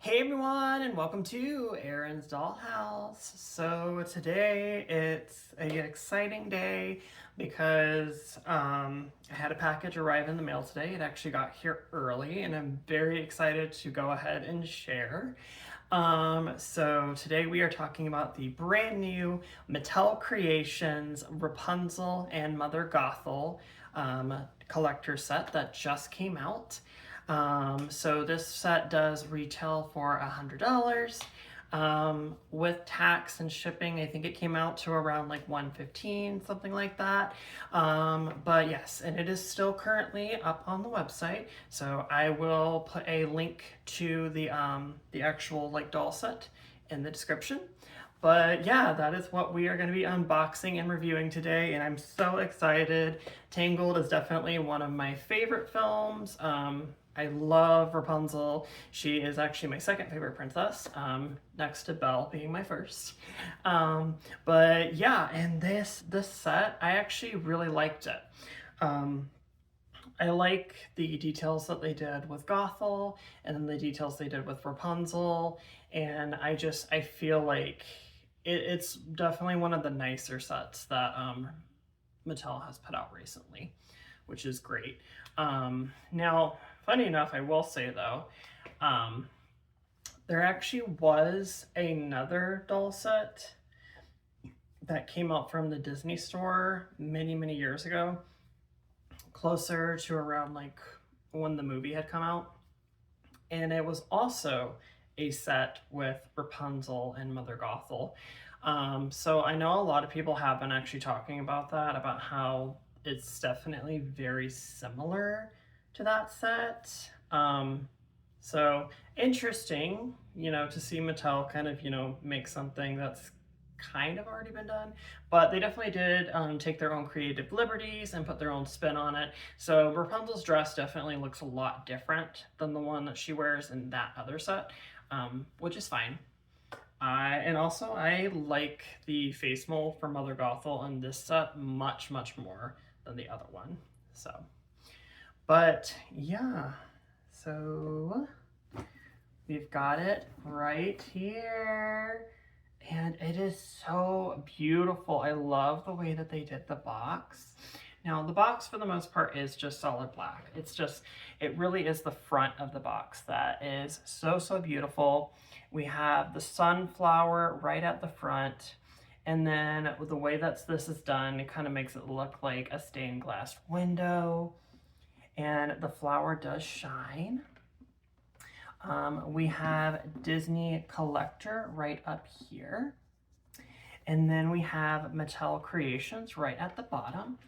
Hey everyone, and welcome to Erin's Dollhouse. So today it's an exciting day because I had a package arrive in the mail today. It actually got here early, and I'm very excited to go ahead and share. So today we are talking about the brand new Mattel Creations Rapunzel and Mother Gothel collector set that just came out. So this set does retail for $100. With tax and shipping, I think it came out to around like 115, something like that. But yes, and it is still currently up on the website. So I will put a link to the actual like doll set in the description. But yeah, that is what we are going to be unboxing and reviewing today, and I'm so excited. Tangled is definitely one of my favorite films. I love Rapunzel. She is actually my second favorite princess, next to Belle being my first. But yeah, and this set, I actually really liked it. I like the details that they did with Gothel and then the details they did with Rapunzel. And I feel like it's definitely one of the nicer sets that Mattel has put out recently, which is great. Now, funny enough, I will say though, um, there actually was another doll set that came out from the Disney store many, many years ago, closer to around like when the movie had come out. And it was also a set with Rapunzel and Mother Gothel. So I know a lot of people have been actually talking about that, about how it's definitely very similar to that set. So interesting, to see Mattel kind of, make something that's kind of already been done, but they definitely did take their own creative liberties and put their own spin on it. So Rapunzel's dress definitely looks a lot different than the one that she wears in that other set, which is fine. And also I like the face mold for Mother Gothel in this set much, much more than the other one. So, but yeah, so we've got it right here. And it is so beautiful. I love the way that they did the box. Now, the box for the most part is just solid black. It really is the front of the box that is so, so beautiful. We have the sunflower right at the front. And then the way that this is done, it kind of makes it look like a stained glass window. And the flower does shine. We have Disney Collector right up here. And then we have Mattel Creations right at the bottom.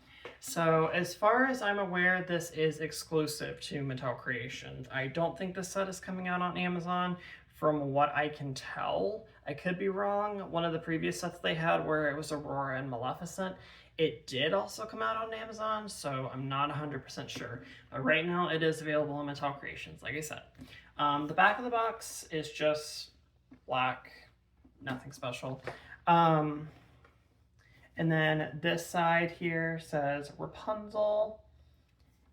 So as far as I'm aware, this is exclusive to Mattel Creations. I don't think this set is coming out on Amazon from what I can tell. I could be wrong. One of the previous sets they had where it was Aurora and Maleficent, it did also come out on Amazon, so I'm not 100% sure. But right now it is available on Mattel Creations, like I said. The back of the box is just black, nothing special. And then this side here says Rapunzel.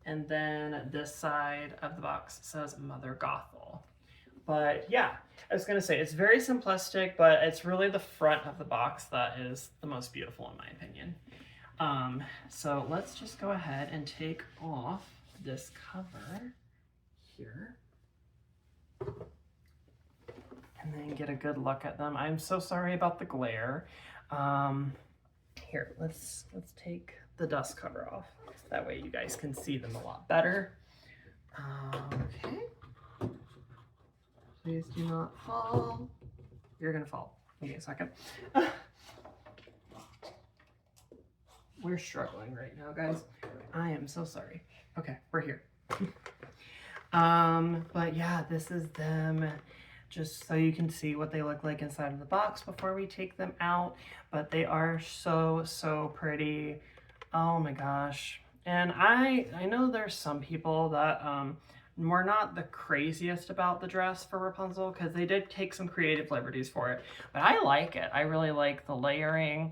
And then this side of the box says Mother Gothel. But yeah, I was going to say, it's very simplistic, but it's really the front of the box that is the most beautiful in my opinion. So let's just go ahead and take off this cover here. And then get a good look at them. I'm so sorry about the glare. Here, let's take the dust cover off. That way you guys can see them a lot better. Okay. Please do not fall. You're gonna fall. Give me a second. We're struggling right now, guys. I am so sorry. Okay, we're here. But yeah, this is them, just so you can see what they look like inside of the box before we take them out. But they are so, so pretty. Oh my gosh. And I know there's some people that were not the craziest about the dress for Rapunzel, because they did take some creative liberties for it. But I like it. I really like the layering.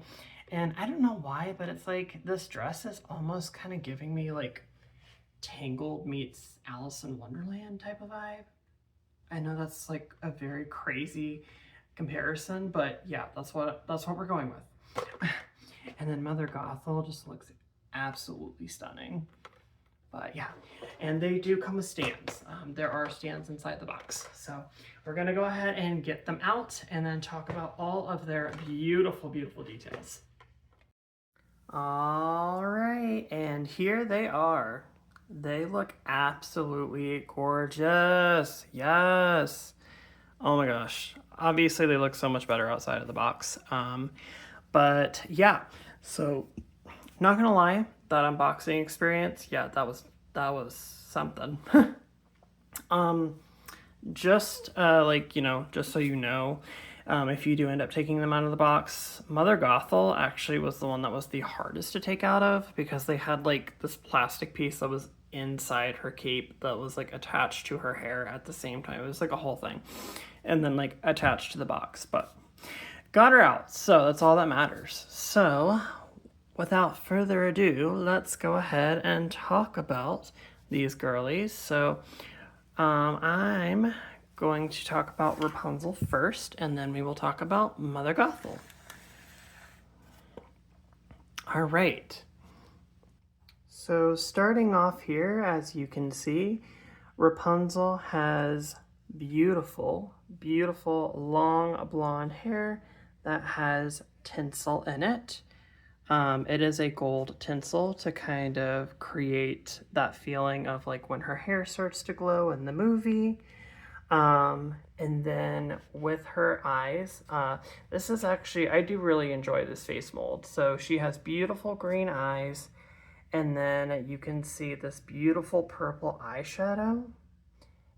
And I don't know why, but it's like this dress is almost kind of giving me like Tangled meets Alice in Wonderland type of vibe. I know that's like a very crazy comparison, but yeah, that's what we're going with. And then Mother Gothel just looks absolutely stunning. But yeah, and they do come with stands. There are stands inside the box. So we're gonna go ahead and get them out and then talk about all of their beautiful, beautiful details. All right, and here they are. They look absolutely gorgeous. Yes. Oh my gosh. Obviously they look so much better outside of the box. But yeah, so not gonna lie, that unboxing experience, yeah, that was something. Just like, you know, just so you know, if you do end up taking them out of the box, Mother Gothel actually was the one that was the hardest to take out of, because they had like this plastic piece that was inside her cape that was like attached to her hair at the same time. It was like a whole thing, and then like attached to the box, but got her out, so that's all that matters. So without further ado, let's go ahead and talk about these girlies. So I'm going to talk about Rapunzel first, and then we will talk about Mother Gothel. All right. So starting off here, as you can see, Rapunzel has beautiful, beautiful long blonde hair that has tinsel in it. It is a gold tinsel to kind of create that feeling of like when her hair starts to glow in the movie. And then with her eyes, this is actually, I do really enjoy this face mold. So she has beautiful green eyes, and then you can see this beautiful purple eyeshadow.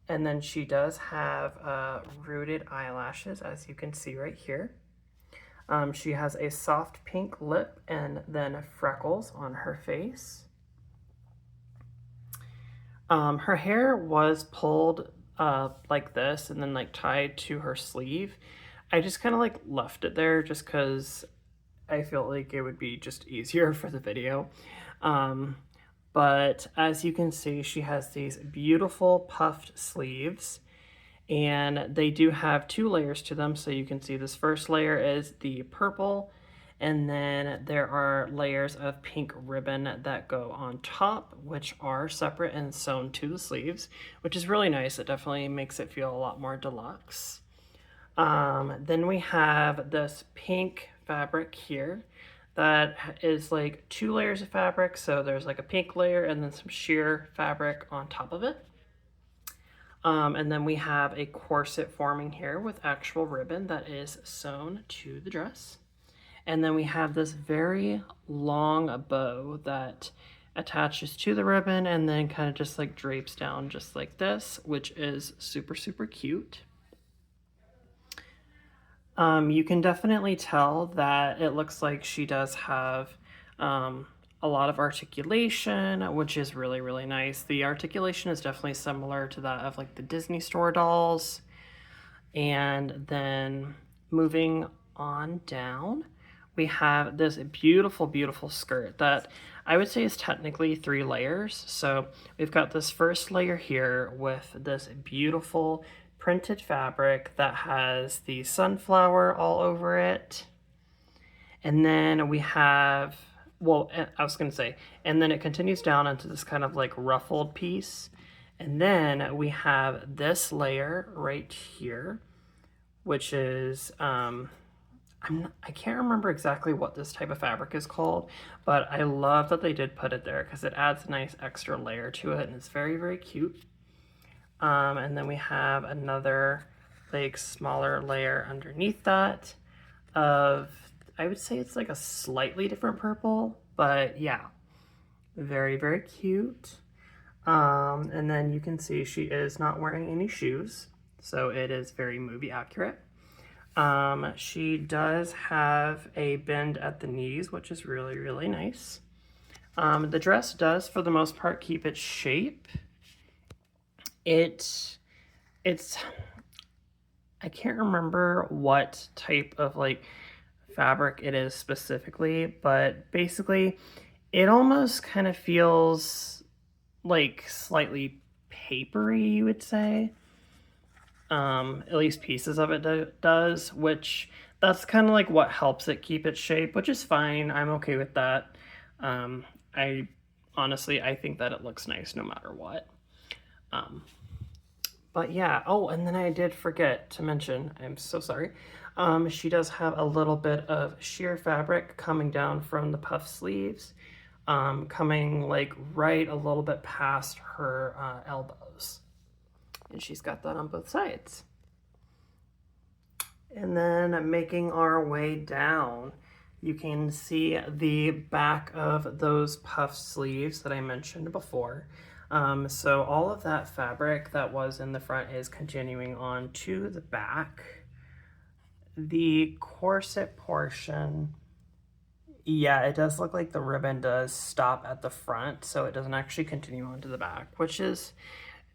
And then she does have rooted eyelashes, as you can see right here. She has a soft pink lip and then freckles on her face. Her hair was pulled like this and then like tied to her sleeve. I just kind of like left it there just because I felt like it would be just easier for the video. But as you can see, she has these beautiful puffed sleeves, and they do have 2 layers to them. So you can see this first layer is the purple, and then there are layers of pink ribbon that go on top, which are separate and sewn to the sleeves, which is really nice. It definitely makes it feel a lot more deluxe. Then we have this pink fabric here that is like 2 layers of fabric. So there's like a pink layer and then some sheer fabric on top of it. And then we have a corset forming here with actual ribbon that is sewn to the dress. And then we have this very long bow that attaches to the ribbon and then kind of just like drapes down just like this, which is super, super cute. You can definitely tell that it looks like she does have a lot of articulation, which is really, really nice. The articulation is definitely similar to that of like the Disney Store dolls. And then moving on down, we have this beautiful, beautiful skirt that I would say is technically 3 layers. So we've got this first layer here with this beautiful printed fabric that has the sunflower all over it. And then we have, well, I was going to say, and then it continues down into this kind of like ruffled piece. And then we have this layer right here, which is, I can't remember exactly what this type of fabric is called, but I love that they did put it there because it adds a nice extra layer to it, and it's very, very cute. And then we have another like smaller layer underneath that of, I would say it's like a slightly different purple, but yeah, very, very cute. And then you can see she is not wearing any shoes, so it is very movie accurate. She does have a bend at the knees, which is really, really nice. The dress does, for the most part, keep its shape. It's, I can't remember what type of like fabric it is specifically, but basically it almost kind of feels like slightly papery, you would say. At least pieces of it does, which that's kind of like what helps it keep its shape, which is fine. I'm okay with that. I honestly, I think that it looks nice no matter what. Um, but yeah, oh, and then I did forget to mention, I'm so sorry. She does have a little bit of sheer fabric coming down from the puff sleeves, coming like right a little bit past her elbows. And she's got that on both sides. And then making our way down, you can see the back of those puff sleeves that I mentioned before. So all of that fabric that was in the front is continuing on to the back. The corset portion, yeah, it does look like the ribbon does stop at the front, so it doesn't actually continue on to the back, which is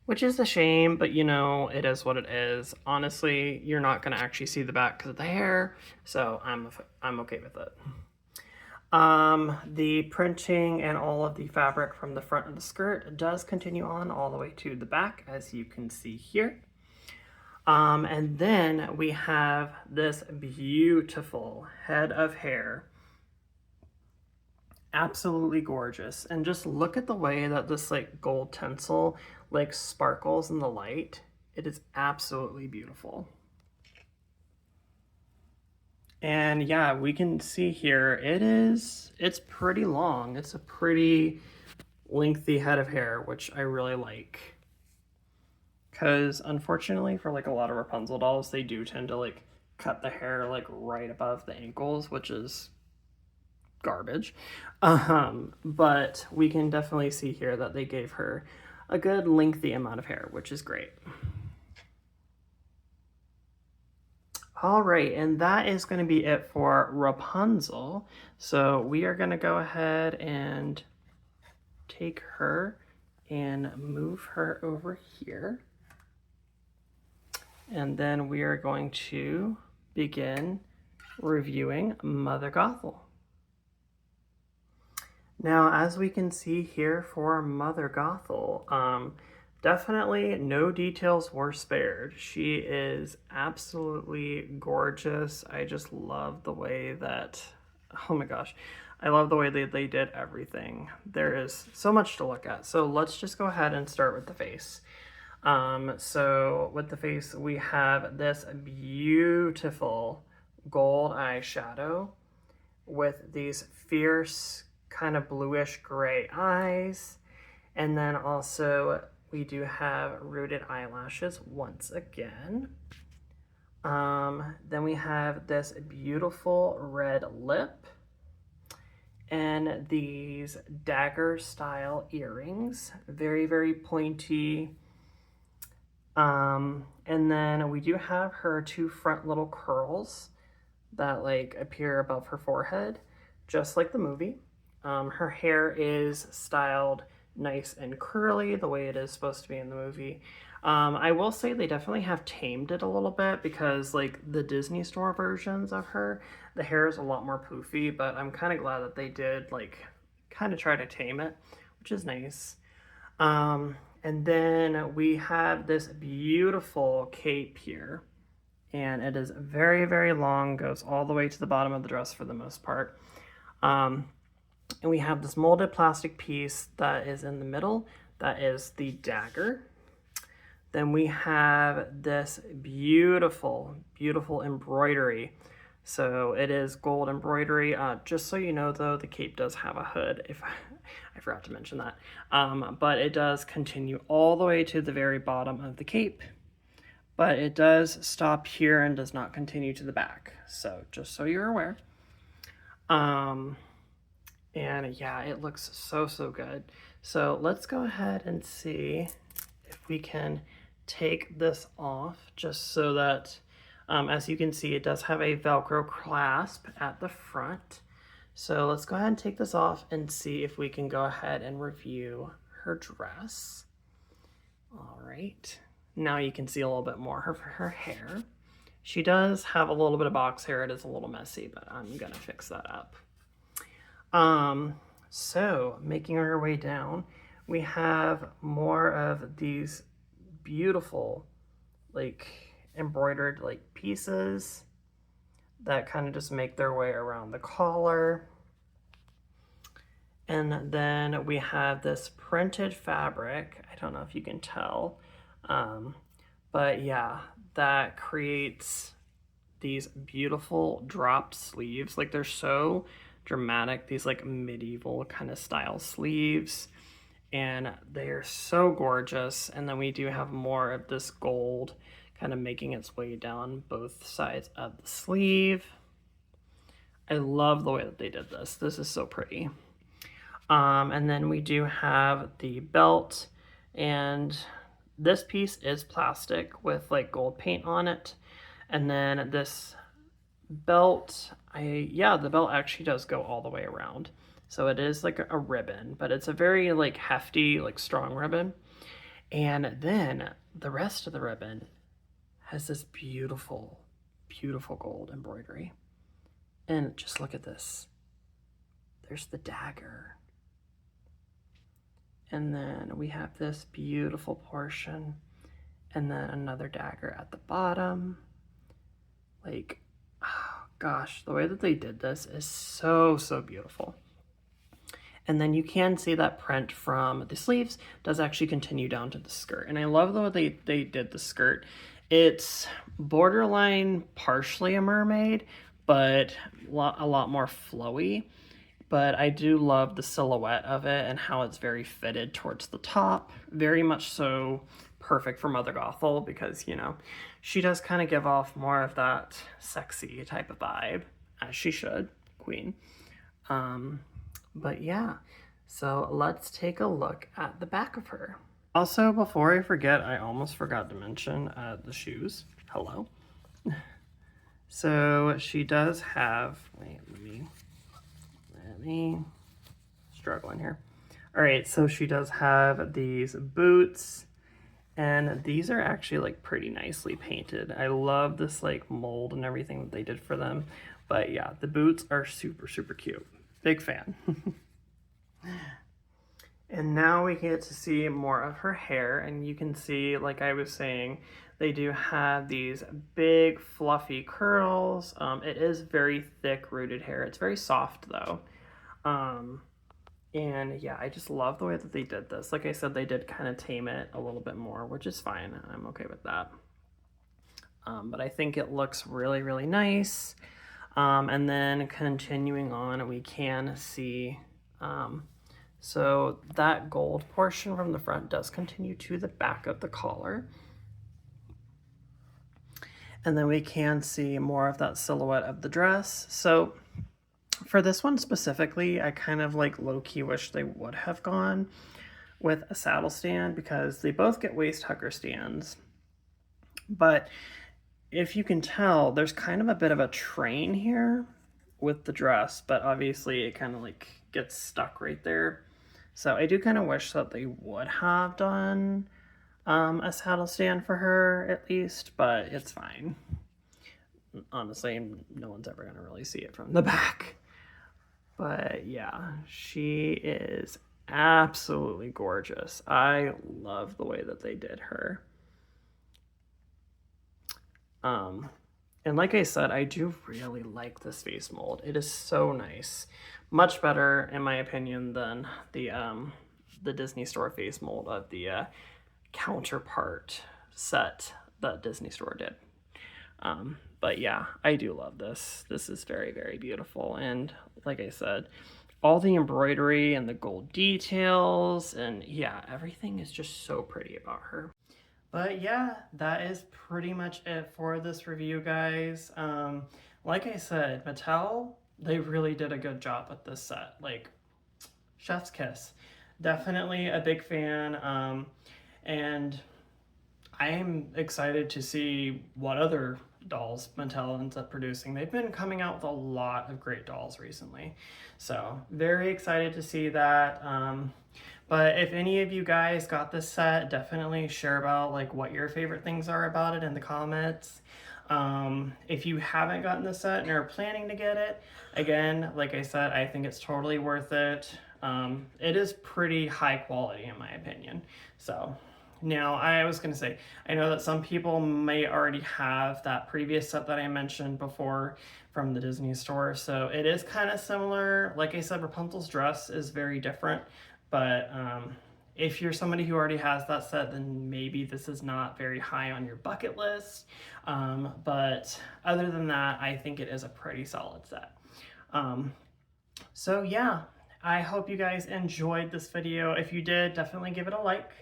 a shame, but you know, it is what it is. Honestly, you're not going to actually see the back because of the hair, so I'm okay with it. The printing and all of the fabric from the front of the skirt does continue on all the way to the back, as you can see here. And then we have this beautiful head of hair. Absolutely gorgeous. And just look at the way that this like gold tinsel like sparkles in the light. It is absolutely beautiful. And yeah, we can see here, it's pretty long. It's a pretty lengthy head of hair, which I really like. Because unfortunately for like a lot of Rapunzel dolls, they do tend to like cut the hair like right above the ankles, which is garbage. But we can definitely see here that they gave her a good lengthy amount of hair, which is great. All right, and that is going to be it for Rapunzel. So we are going to go ahead and take her and move her over here. And then we are going to begin reviewing Mother Gothel. Now, as we can see here for Mother Gothel, definitely no details were spared. She is absolutely gorgeous. I just love the way that, oh my gosh, I love the way they did everything. There is so much to look at. So let's just go ahead and start with the face. So with the face, we have this beautiful gold eyeshadow with these fierce kind of bluish gray eyes. And then also we do have rooted eyelashes once again. Then we have this beautiful red lip and these dagger style earrings, very, very pointy. And then we do have her two front little curls that like appear above her forehead, just like the movie. Her hair is styled nice and curly, the way it is supposed to be in the movie. I will say they definitely have tamed it a little bit because like the Disney Store versions of her, the hair is a lot more poofy, but I'm kind of glad that they did like kind of try to tame it, which is nice. And then we have this beautiful cape here, and it is very, very long, goes all the way to the bottom of the dress for the most part. And we have this molded plastic piece that is in the middle. That is the dagger. Then we have this beautiful, beautiful embroidery. So it is gold embroidery. Just so you know, though, the cape does have a hood. If I forgot to mention that. But it does continue all the way to the very bottom of the cape. But it does stop here and does not continue to the back. So just so you're aware. And yeah, it looks so, so good. So let's go ahead and see if we can take this off just so that, as you can see, it does have a Velcro clasp at the front. So let's go ahead and take this off and see if we can go ahead and review her dress. All right. Now you can see a little bit more of her hair. She does have a little bit of box hair. It is a little messy, but I'm gonna fix that up. So making our way down, we have more of these beautiful like embroidered like pieces that kind of just make their way around the collar. And then we have this printed fabric. I don't know if you can tell, but yeah, that creates these beautiful dropped sleeves. Like they're so dramatic, these like medieval kind of style sleeves, and they're so gorgeous. And then we do have more of this gold kind of making its way down both sides of the sleeve. I love the way that they did this. This is so pretty. And then we do have the belt, and this piece is plastic with like gold paint on it. And then this belt, the belt actually does go all the way around. So it is like a ribbon, but it's a very like hefty, like strong ribbon. And then the rest of the ribbon has this beautiful, beautiful gold embroidery. And just look at this. There's the dagger. And then we have this beautiful portion, and then another dagger at the bottom. Like, oh gosh, the way that they did this is so, so beautiful. And then you can see that print from the sleeves does actually continue down to the skirt. And I love the way they did the skirt. It's borderline partially a mermaid, but a lot more flowy. But I do love the silhouette of it and how it's very fitted towards the top. Very much so perfect for Mother Gothel because, you know, she does kind of give off more of that sexy type of vibe, as she should, queen. But yeah, so let's take a look at the back of her. Also, before I forget, I almost forgot to mention the shoes. Hello. So she does have, wait, let me struggling here. All right, so she does have these boots, and these are actually like pretty nicely painted. I love this like mold and everything that they did for them. But yeah, the boots are super, super cute. Big fan. And now we get to see more of her hair, and you can see, like I was saying, they do have these big fluffy curls. It is very thick rooted hair. It's very soft though. And yeah, I just love the way that they did this. Like I said, they did kind of tame it a little bit more, which is fine. I'm okay with that. But I think it looks really, really nice. And then continuing on, we can see, so that gold portion from the front does continue to the back of the collar. And then we can see more of that silhouette of the dress. So for this one specifically, I kind of like low-key wish they would have gone with a saddle stand because they both get waist hugger stands. But if you can tell, there's kind of a bit of a train here with the dress, but obviously it kind of like gets stuck right there. So I do kind of wish that they would have done a saddle stand for her at least, but it's fine. Honestly, no one's ever gonna really see it from the back. But yeah, she is absolutely gorgeous. I love the way that they did her. And like I said, I do really like this face mold. It is so nice. Much better, in my opinion, than the Disney Store face mold of the counterpart set that Disney Store did. But yeah, I do love this. This is very, very beautiful. And like I said, all the embroidery and the gold details, and yeah, everything is just so pretty about her. But yeah, that is pretty much it for this review, guys. Like I said, Mattel, they really did a good job with this set. Like, chef's kiss. Definitely a big fan. And I am excited to see what other dolls Mattel ends up producing. They've been coming out with a lot of great dolls recently. So very excited to see that. But if any of you guys got this set, definitely share about like what your favorite things are about it in the comments. If you haven't gotten the set and are planning to get it, again, like I said, I think it's totally worth it. It is pretty high quality in my opinion. So Now, I was going to say, I know that some people may already have that previous set that I mentioned before from the Disney store, so it is kind of similar. Like I said, Rapunzel's dress is very different, but if you're somebody who already has that set, then maybe this is not very high on your bucket list. But other than that, I think it is a pretty solid set. So yeah, I hope you guys enjoyed this video. If you did, definitely give it a like.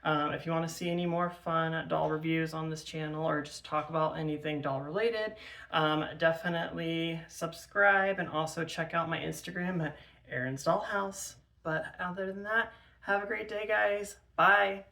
If you want to see any more fun doll reviews on this channel or just talk about anything doll related, definitely subscribe and also check out my Instagram at Erin's Dollhouse. But other than that, have a great day, guys. Bye.